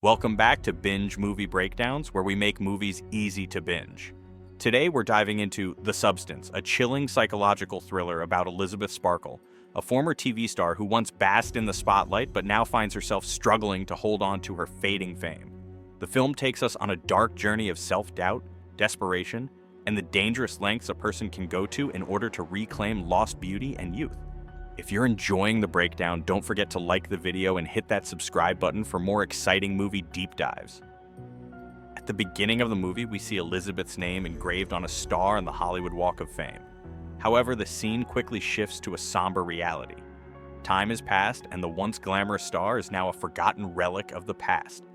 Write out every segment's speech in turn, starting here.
Welcome back to Binge Movie Breakdowns, where we make movies easy to binge. Today we're diving into The Substance, a chilling psychological thriller about Elizabeth Sparkle, a former TV star who once basked in the spotlight but now finds herself struggling to hold on to her fading fame. The film takes us on a dark journey of self-doubt, desperation, and the dangerous lengths a person can go to in order to reclaim lost beauty and youth. If you're enjoying the breakdown, don't forget to like the video and hit that subscribe button for more exciting movie deep dives. At the beginning of the movie, we see Elizabeth's name engraved on a star on the Hollywood Walk of Fame. However, the scene quickly shifts to a somber reality. Time has passed, and the once glamorous star is now a forgotten relic of the past.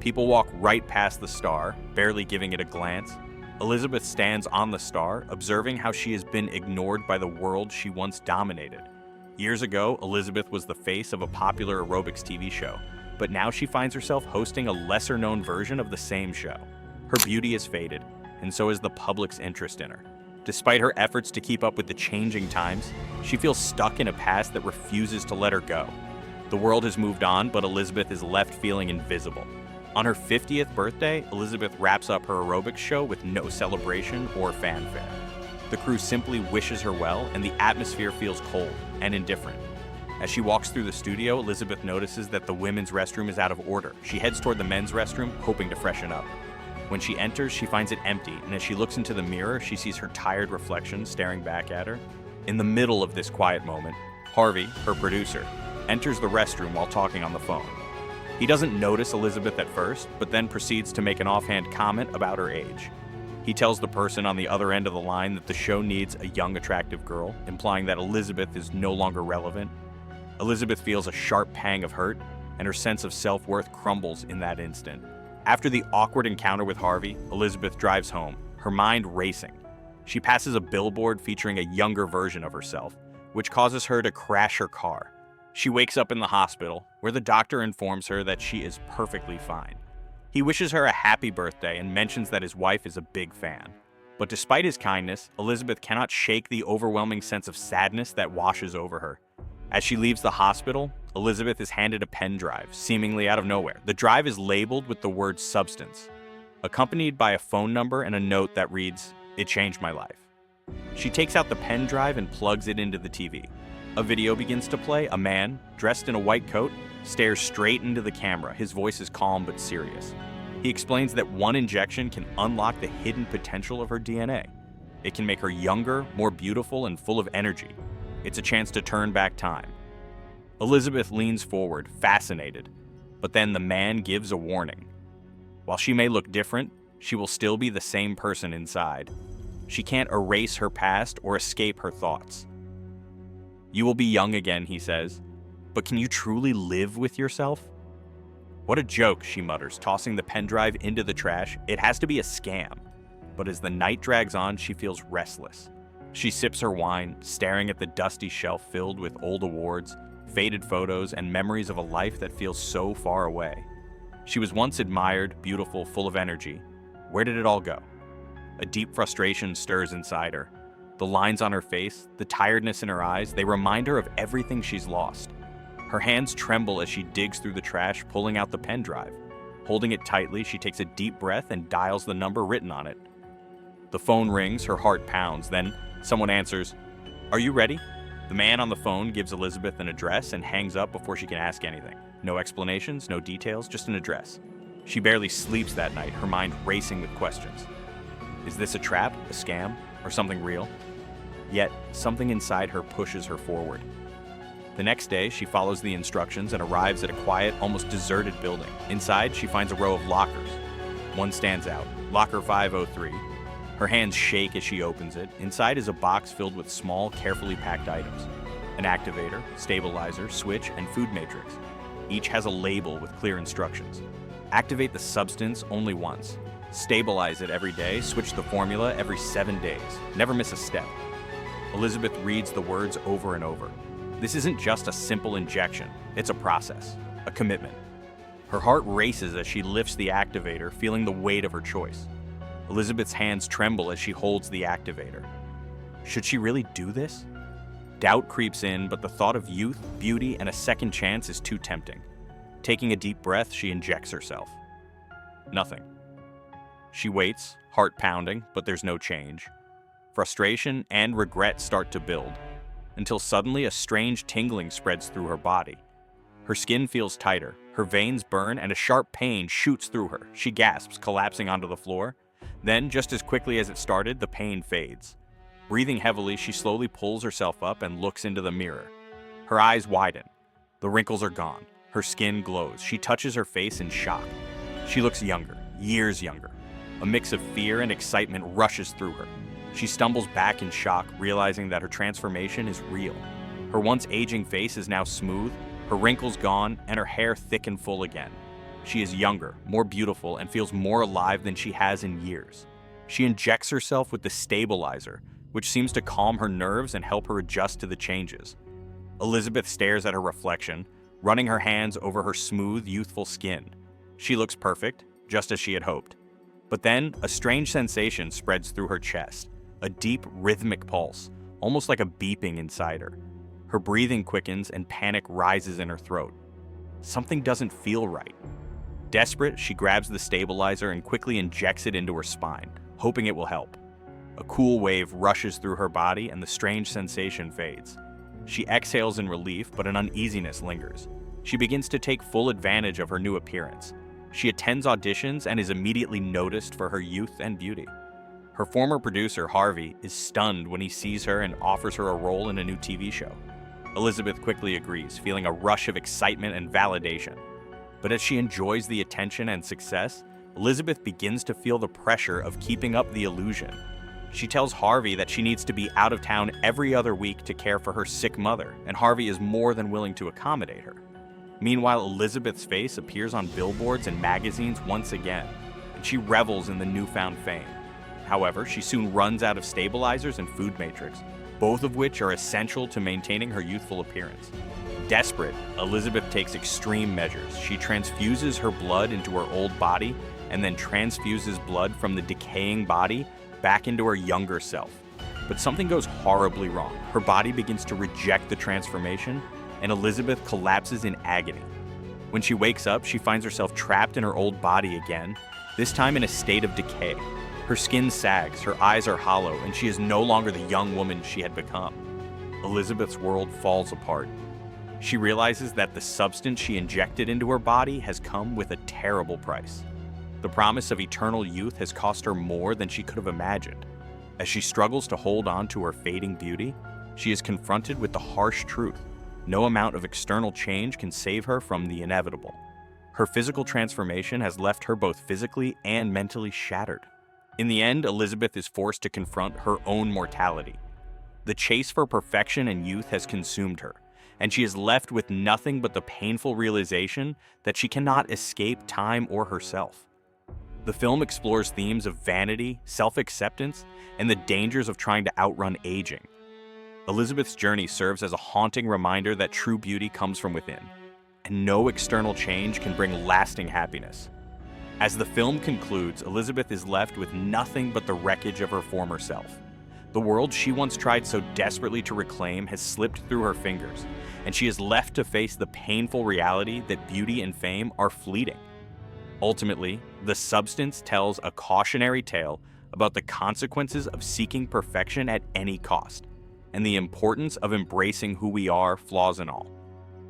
People walk right past the star, barely giving it a glance. Elizabeth stands on the star, observing how she has been ignored by the world she once dominated. Years ago, Elizabeth was the face of a popular aerobics TV show, but now she finds herself hosting a lesser-known version of the same show. Her beauty has faded, and so has the public's interest in her. Despite her efforts to keep up with the changing times, she feels stuck in a past that refuses to let her go. The world has moved on, but Elizabeth is left feeling invisible. On her 50th birthday, Elizabeth wraps up her aerobics show with no celebration or fanfare. The crew simply wishes her well, and the atmosphere feels cold and indifferent. As she walks through the studio, Elizabeth notices that the women's restroom is out of order. She heads toward the men's restroom, hoping to freshen up. When she enters, she finds it empty, and as she looks into the mirror, she sees her tired reflection staring back at her. In the middle of this quiet moment, Harvey, her producer, enters the restroom while talking on the phone. He doesn't notice Elizabeth at first, but then proceeds to make an offhand comment about her age. He tells the person on the other end of the line that the show needs a young, attractive girl, implying that Elizabeth is no longer relevant. Elizabeth feels a sharp pang of hurt, and her sense of self-worth crumbles in that instant. After the awkward encounter with Harvey, Elizabeth drives home, her mind racing. She passes a billboard featuring a younger version of herself, which causes her to crash her car. She wakes up in the hospital, where the doctor informs her that she is perfectly fine. He wishes her a happy birthday and mentions that his wife is a big fan. But despite his kindness, Elizabeth cannot shake the overwhelming sense of sadness that washes over her. As she leaves the hospital, Elizabeth is handed a pen drive, seemingly out of nowhere. The drive is labeled with the word substance, accompanied by a phone number and a note that reads, "It changed my life." She takes out the pen drive and plugs it into the TV. A video begins to play. A man, dressed in a white coat, stares straight into the camera. His voice is calm but serious. He explains that one injection can unlock the hidden potential of her DNA. It can make her younger, more beautiful, and full of energy. It's a chance to turn back time. Elizabeth leans forward, fascinated, but then the man gives a warning. While she may look different, she will still be the same person inside. She can't erase her past or escape her thoughts. "You will be young again," he says, "but can you truly live with yourself?" "What a joke," she mutters, tossing the pen drive into the trash. It has to be a scam. But as the night drags on, she feels restless. She sips her wine, staring at the dusty shelf filled with old awards, faded photos, and memories of a life that feels so far away. She was once admired, beautiful, full of energy. Where did it all go? A deep frustration stirs inside her. The lines on her face, the tiredness in her eyes, they remind her of everything she's lost. Her hands tremble as she digs through the trash, pulling out the pen drive. Holding it tightly, she takes a deep breath and dials the number written on it. The phone rings, her heart pounds, then someone answers, "Are you ready?" The man on the phone gives Elizabeth an address and hangs up before she can ask anything. No explanations, no details, just an address. She barely sleeps that night, her mind racing with questions. Is this a trap, a scam, or something real? Yet, something inside her pushes her forward. The next day, she follows the instructions and arrives at a quiet, almost deserted building. Inside, she finds a row of lockers. One stands out, Locker 503. Her hands shake as she opens it. Inside is a box filled with small, carefully packed items. An activator, stabilizer, switch, and food matrix. Each has a label with clear instructions. Activate the substance only once. Stabilize it every day, switch the formula every 7 days. Never miss a step. Elizabeth reads the words over and over. This isn't just a simple injection, it's a process, a commitment. Her heart races as she lifts the activator, feeling the weight of her choice. Elizabeth's hands tremble as she holds the activator. Should she really do this? Doubt creeps in, but the thought of youth, beauty, and a second chance is too tempting. Taking a deep breath, she injects herself. Nothing. She waits, heart pounding, but there's no change. Frustration and regret start to build, until suddenly a strange tingling spreads through her body. Her skin feels tighter, her veins burn, and a sharp pain shoots through her. She gasps, collapsing onto the floor. Then, just as quickly as it started, the pain fades. Breathing heavily, she slowly pulls herself up and looks into the mirror. Her eyes widen. The wrinkles are gone. Her skin glows. She touches her face in shock. She looks younger, years younger. A mix of fear and excitement rushes through her. She stumbles back in shock, realizing that her transformation is real. Her once aging face is now smooth, her wrinkles gone, and her hair thick and full again. She is younger, more beautiful, and feels more alive than she has in years. She injects herself with the stabilizer, which seems to calm her nerves and help her adjust to the changes. Elizabeth stares at her reflection, running her hands over her smooth, youthful skin. She looks perfect, just as she had hoped. But then, a strange sensation spreads through her chest, a deep, rhythmic pulse, almost like a beeping inside her. Her breathing quickens and panic rises in her throat. Something doesn't feel right. Desperate, she grabs the stabilizer and quickly injects it into her spine, hoping it will help. A cool wave rushes through her body and the strange sensation fades. She exhales in relief, but an uneasiness lingers. She begins to take full advantage of her new appearance. She attends auditions and is immediately noticed for her youth and beauty. Her former producer, Harvey, is stunned when he sees her and offers her a role in a new TV show. Elizabeth quickly agrees, feeling a rush of excitement and validation. But as she enjoys the attention and success, Elizabeth begins to feel the pressure of keeping up the illusion. She tells Harvey that she needs to be out of town every other week to care for her sick mother, and Harvey is more than willing to accommodate her. Meanwhile, Elizabeth's face appears on billboards and magazines once again, and she revels in the newfound fame. However, she soon runs out of stabilizers and food matrix, both of which are essential to maintaining her youthful appearance. Desperate, Elizabeth takes extreme measures. She transfuses her blood into her old body and then transfuses blood from the decaying body back into her younger self. But something goes horribly wrong. Her body begins to reject the transformation, and Elizabeth collapses in agony. When she wakes up, she finds herself trapped in her old body again, this time in a state of decay. Her skin sags, her eyes are hollow, and she is no longer the young woman she had become. Elizabeth's world falls apart. She realizes that the substance she injected into her body has come with a terrible price. The promise of eternal youth has cost her more than she could have imagined. As she struggles to hold on to her fading beauty, she is confronted with the harsh truth. No amount of external change can save her from the inevitable. Her physical transformation has left her both physically and mentally shattered. In the end, Elizabeth is forced to confront her own mortality. The chase for perfection and youth has consumed her, and she is left with nothing but the painful realization that she cannot escape time or herself. The film explores themes of vanity, self-acceptance, and the dangers of trying to outrun aging. Elizabeth's journey serves as a haunting reminder that true beauty comes from within, and no external change can bring lasting happiness. As the film concludes, Elizabeth is left with nothing but the wreckage of her former self. The world she once tried so desperately to reclaim has slipped through her fingers, and she is left to face the painful reality that beauty and fame are fleeting. Ultimately, The Substance tells a cautionary tale about the consequences of seeking perfection at any cost, and the importance of embracing who we are, flaws and all.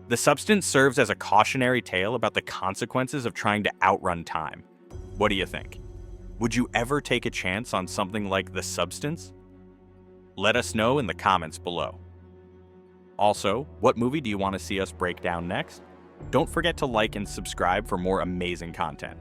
The Substance serves as a cautionary tale about the consequences of trying to outrun time. What do you think? Would you ever take a chance on something like The Substance? Let us know in the comments below. Also, what movie do you want to see us break down next? Don't forget to like and subscribe for more amazing content.